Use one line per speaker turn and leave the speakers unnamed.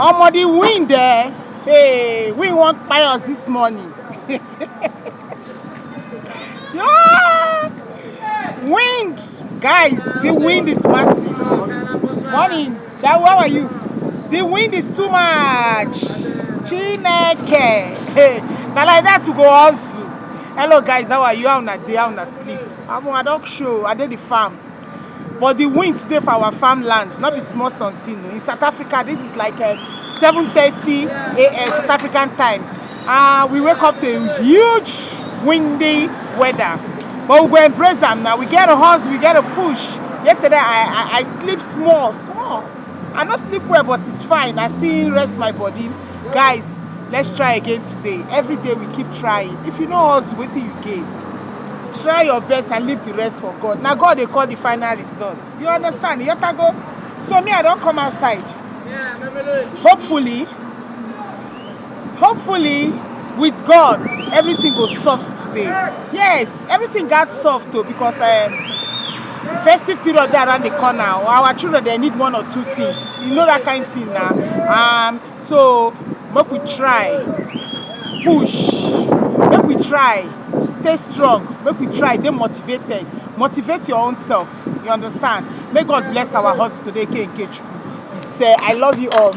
The wind there. Hey, we want pious this morning. Yeah, wind, guys. The wind is massive. Morning. That how are you? The wind is too much. Chineke. Hey, now like that we go hustle. Hello guys, how are you? How una dey? How una sleep? I don't show. I did the farm. But the wind today for our farmland, not be small something. In South Africa, this is like 7:30 a.m. South African time. We wake up to a huge windy weather. But we go embrace them now. We get a horse, we get a push. Yesterday, I sleep small. I don't sleep well, but it's fine. I still rest my body. Guys, let's try again today. Every day we keep trying. If you know us, wait till you gain. Try your best and leave the rest for God. Now God they call the final results. You understand? You have to go. So me, I don't come outside. Hopefully, with God, everything goes soft today. Yes, everything got soft though because festive period there around the corner. Our children they need one or two things. You know that kind of thing now. So make we try. Push, make we try, stay strong, make we try, dey motivated, motivate your own self, you understand. May God bless our hearts today. Kenkechu, he say I love you all.